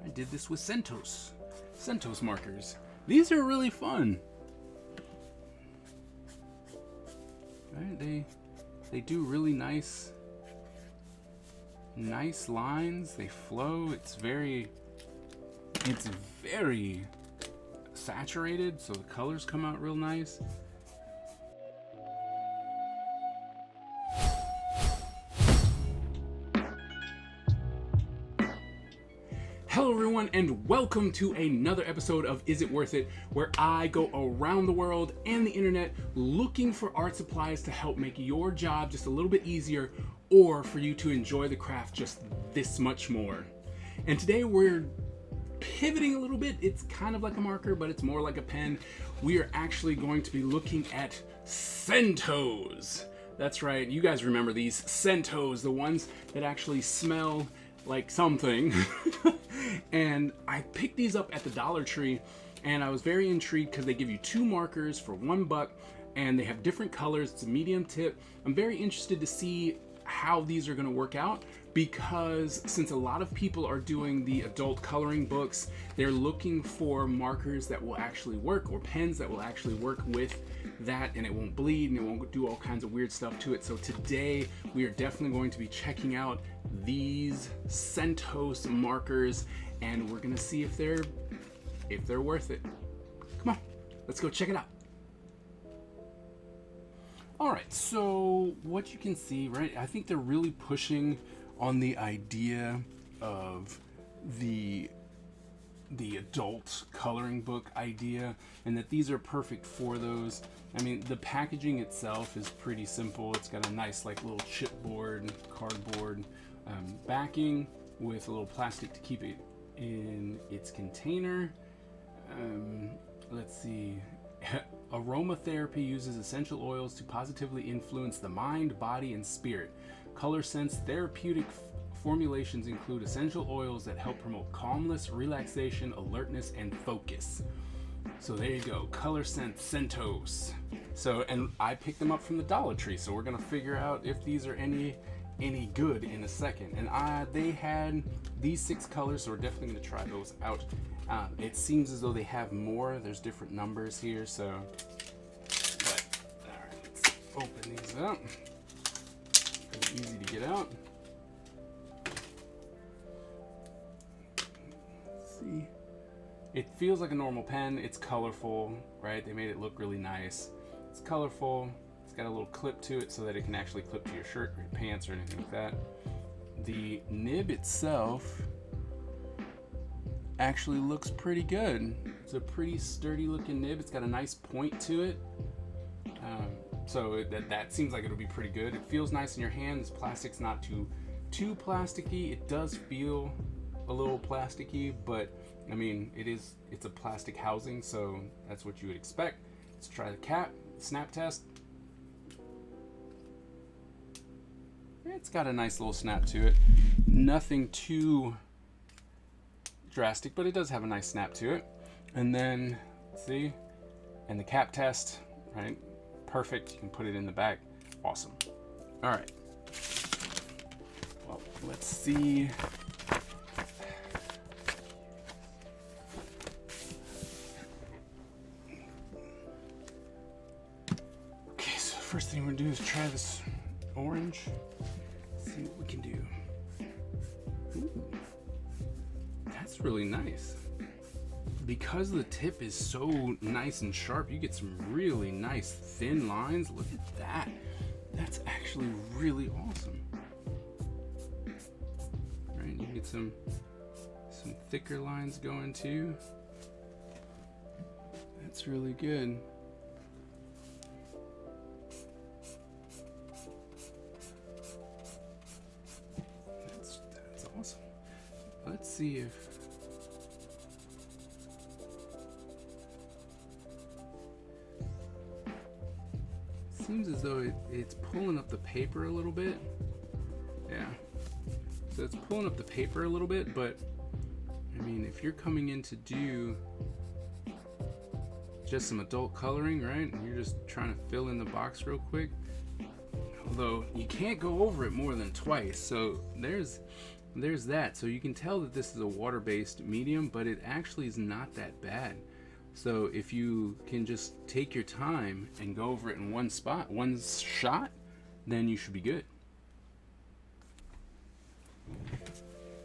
I did this with Centos markers. These are really fun. Right? They do really nice lines. They flow. It's very saturated, so the colors come out real nice. Hello everyone, and welcome to another episode of Is It Worth It, where I go around the world and the internet looking for art supplies to help make your job just a little bit easier, or for you to enjoy the craft just this much more. And today we're pivoting a little bit. It's kind of like a marker, but it's more like a pen. We are actually going to be looking at Centos. That's right, you guys remember these Centos, the ones that actually smell like something. And I picked these up at the Dollar Tree, and I was very intrigued because they give you 2 markers for $1, and they have different colors. It's a medium tip. I'm very interested to see how these are going to work out, because since a lot of people are doing the adult coloring books, they're looking for markers that will actually work, or pens that will actually work with that, and it won't bleed and it won't do all kinds of weird stuff to it. So today we are definitely going to be checking out these Centos markers, and we're gonna see if they're worth it. Come on, let's go check it out. All right, so what you can see, right, I think they're really pushing on the idea of the adult coloring book idea, and that these are perfect for those. I mean, the packaging itself is pretty simple. It's got a nice like little chipboard, cardboard backing with a little plastic to keep it in its container. Let's see. Aromatherapy uses essential oils to positively influence the mind, body, and spirit. Color Sense therapeutic formulations include essential oils that help promote calmness, relaxation, alertness, and focus. So there you go, Color Sense Centos. So, and I picked them up from the Dollar Tree, so we're gonna figure out if these are any good in a second. And they had these 6 colors, so we're definitely gonna try those out. It seems as though they have more. There's different numbers here, so. But all right, let's open these up. Pretty easy to get out. Let's see. It feels like a normal pen. It's colorful, right? They made it look really nice. It's colorful. It's got a little clip to it so that it can actually clip to your shirt or your pants or anything like that. The nib itself actually looks pretty good. It's a pretty sturdy looking nib. It's got a nice point to it. So that seems like it'll be pretty good. It feels nice in your hand. This plastic's not too plasticky. It does feel a little plasticky, but I mean, it's a plastic housing, so that's what you would expect. Let's try the cap, snap test. It's got a nice little snap to it. Nothing too drastic, but it does have a nice snap to it. And then, see, and the cap test, right? Perfect. You can put it in the back. Awesome. All right. Well, let's see. Okay, so the first thing we're gonna do is try this orange. See what we can do. Ooh, that's really nice. Because the tip is so nice and sharp, you get some really nice thin lines. Look at that. That's actually really awesome. Right, you get some thicker lines going too. That's really good. That's awesome. Let's see if seems as though it's pulling up the paper a little bit. Yeah. So it's pulling up the paper a little bit, but I mean, if you're coming in to do just some adult coloring, right? And you're just trying to fill in the box real quick. Although you can't go over it more than twice. So there's there's that. So you can tell that this is a water-based medium, but it actually is not that bad. So if you can just take your time and go over it in one shot, then you should be good.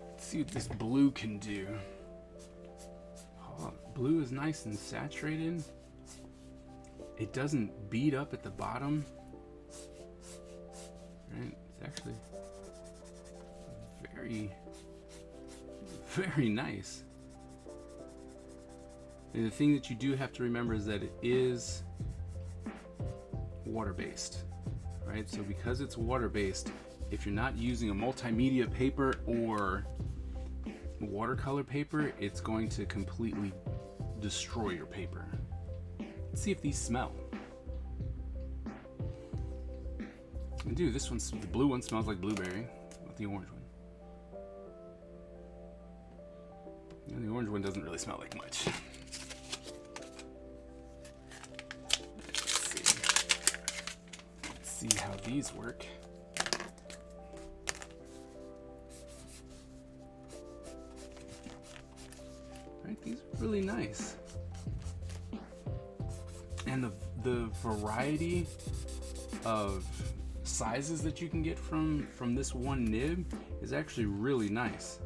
Let's see what this blue can do. Oh, blue is nice and saturated. It doesn't beat up at the bottom. Right? It's actually very, very nice. And the thing that you do have to remember is that it is water-based, right? So because it's water-based, if you're not using a multimedia paper or watercolor paper, it's going to completely destroy your paper. Let's see if these smell. And dude, this one's, the blue one smells like blueberry. What about the orange one? And the orange one doesn't really smell like much. Let's see how these work. Right, these are really nice. And the variety of sizes that you can get from this one nib is actually really nice.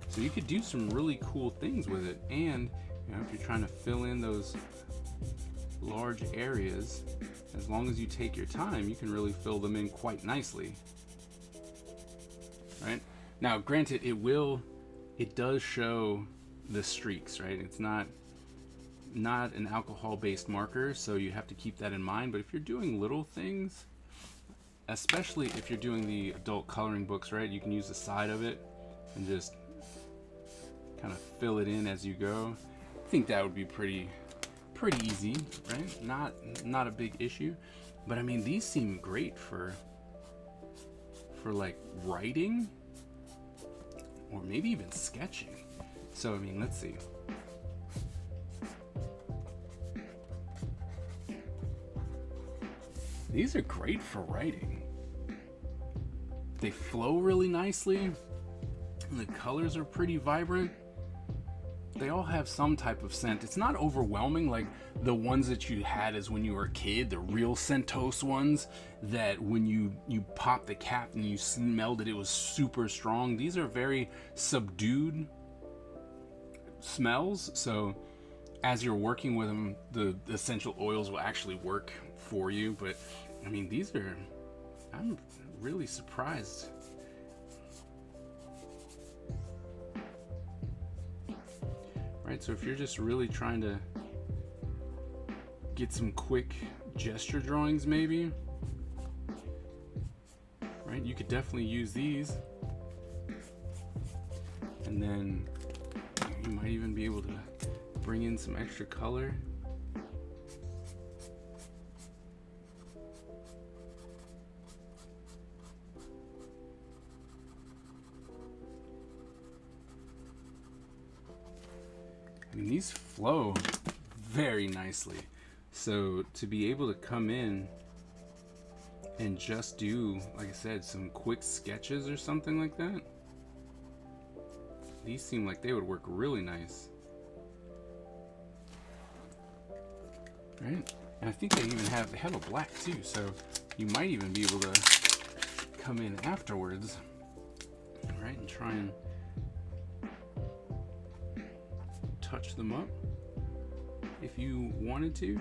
So you could do some really cool things with it. And you know, if you're trying to fill in those large areas, as long as you take your time, you can really fill them in quite nicely. Right? Now, granted, it does show the streaks, right? It's not an alcohol-based marker, so you have to keep that in mind. But if you're doing little things, especially if you're doing the adult coloring books, right, you can use the side of it and just kind of fill it in as you go. I think that would be pretty easy, right? Not a big issue. But I mean, these seem great for like writing or maybe even sketching. So I mean, let's see. These are great for writing. They flow really nicely. The colors are pretty vibrant. They all have some type of scent. It's not overwhelming like the ones that you had as when you were a kid, the real Centos ones that when you popped the cap and you smelled it was super strong. These are very subdued smells, so as you're working with them, the essential oils will actually work for you. But I mean, these are, I'm really surprised. Right, so if you're just really trying to get some quick gesture drawings maybe, right, you could definitely use these. And then you might even be able to bring in some extra color. I mean, these flow very nicely. So to be able to come in and just do, like I said, some quick sketches or something like that, these seem like they would work really nice. Right? And I think they even have a black too, so you might even be able to come in afterwards, right, and try and touch them up if you wanted to.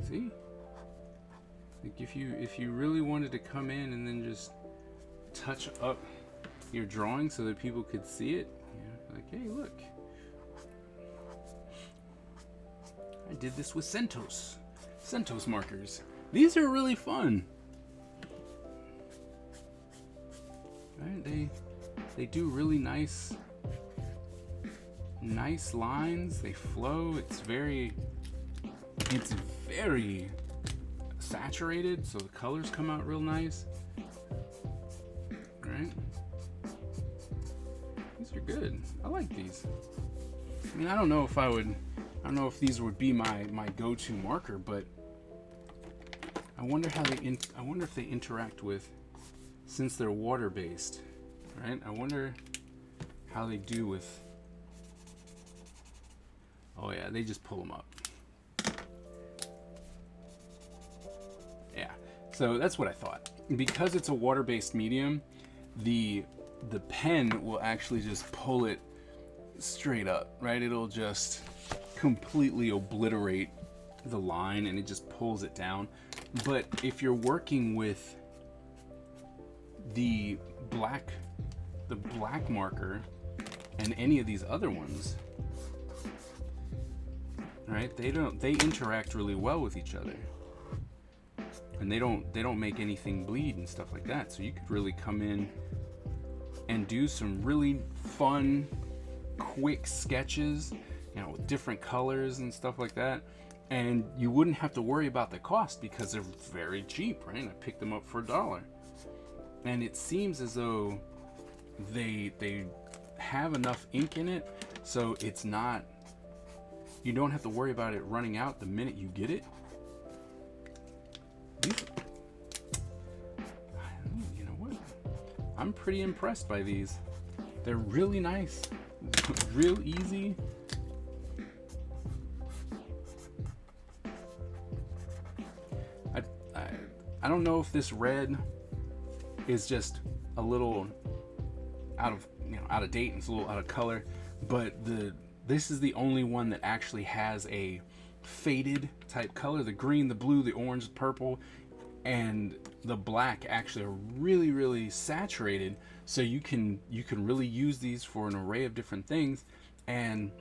See? Like if you really wanted to come in and then just touch up your drawing so that people could see it, you know, like, hey, look, I did this with Centos markers. These are really fun. Right? They do really nice lines. They flow. It's very saturated, so the colors come out real nice. Right? These are good. I like these. I mean, I don't know if these would be my go-to marker, but I wonder if they interact with, since they're water-based, right? I wonder how they do with. Oh yeah, they just pull them up. Yeah, so that's what I thought. Because it's a water-based medium, the pen will actually just pull it straight up, right? It'll just completely obliterate the line and it just pulls it down. But if you're working with the black marker and any of these other ones, right? They interact really well with each other. And they don't make anything bleed and stuff like that. So you could really come in and do some really fun, quick sketches, with different colors and stuff like that. And you wouldn't have to worry about the cost because they're very cheap, right? I picked them up for $1. And it seems as though they have enough ink in it, so it's not, you don't have to worry about it running out the minute you get it. You know what? I'm pretty impressed by these. They're really nice, real easy. I don't know if this red is just a little out of date and it's a little out of color, but this is the only one that actually has a faded type color. The green, the blue, the orange, the purple, and the black actually are really, really saturated, so you can really use these for an array of different things. And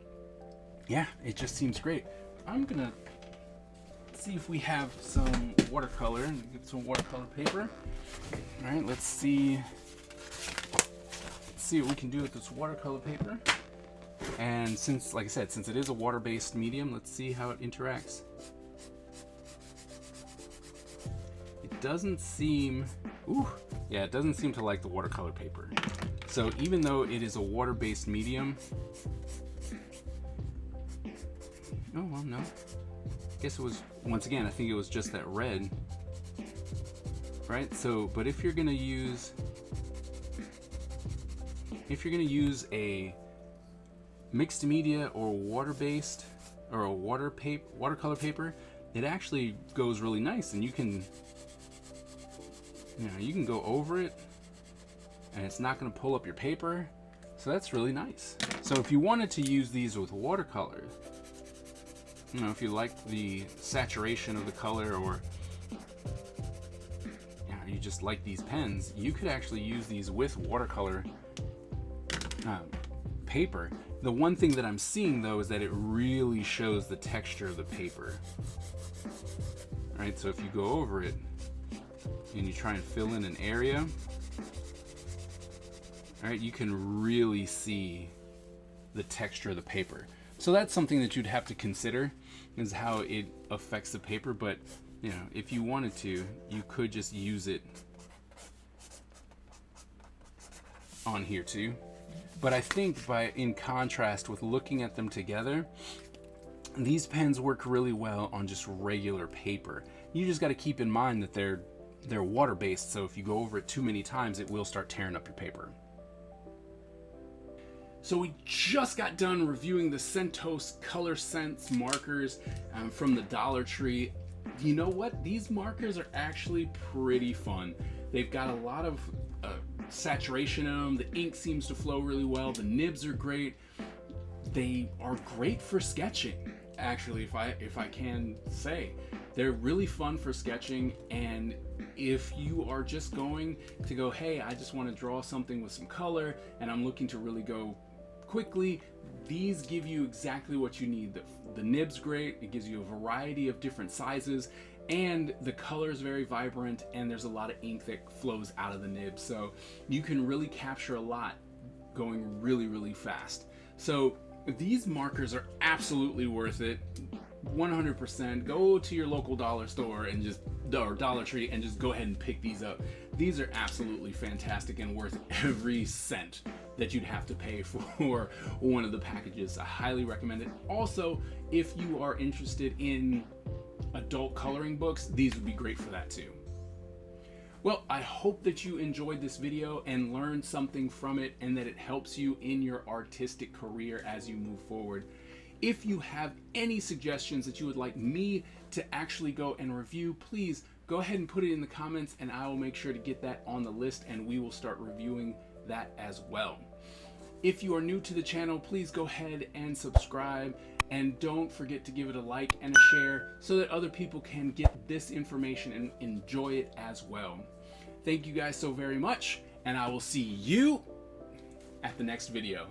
yeah, it just seems great. I'm gonna see if we have some watercolor and get some watercolor paper. All right, let's see what we can do with this watercolor paper. And since, like I said, since it is a water-based medium, let's see how it interacts. It doesn't seem to like the watercolor paper. So even though it is a water-based medium, oh well, no. I guess it was, once again, I think it was just that red, right? So, but if you're gonna use a mixed media or water-based or a watercolor paper, it actually goes really nice, and you can go over it and it's not going to pull up your paper. So that's really nice. So if you wanted to use these with watercolors, if you like the saturation of the color, or you just like these pens, you could actually use these with watercolor paper. The one thing that I'm seeing though is that it really shows the texture of the paper. Right, so if you go over it and you try and fill in an area, all right, you can really see the texture of the paper. So that's something that you'd have to consider, is how it affects the paper. But if you wanted to, you could just use it on here too. But I think in contrast with looking at them together, these pens work really well on just regular paper. You just got to keep in mind that they're water-based, so if you go over it too many times, it will start tearing up your paper. So we just got done reviewing the Centos Color Sense markers from the Dollar Tree. You know what? These markers are actually pretty fun. They've got a lot of saturation in them. The ink seems to flow really well. The nibs are great. They are great for sketching, actually, if I can say. They're really fun for sketching, and if you are just going to go, hey, I just want to draw something with some color and I'm looking to really go quickly, these give you exactly what you need. The nib's great. It gives you a variety of different sizes, and the color is very vibrant, and there's a lot of ink that flows out of the nib, so you can really capture a lot going really, really fast. So these markers are absolutely worth it. 100%. Go to your local dollar store or Dollar Tree and just go ahead and pick these up. These are absolutely fantastic and worth every cent that you'd have to pay for one of the packages. I highly recommend it. Also, if you are interested in adult coloring books, these would be great for that too. Well, I hope that you enjoyed this video and learned something from it, and that it helps you in your artistic career as you move forward. If you have any suggestions that you would like me to actually go and review, please go ahead and put it in the comments, and I will make sure to get that on the list, and we will start reviewing that as well. If you are new to the channel, please go ahead and subscribe, and don't forget to give it a like and a share so that other people can get this information and enjoy it as well. Thank you guys so very much, and I will see you at the next video.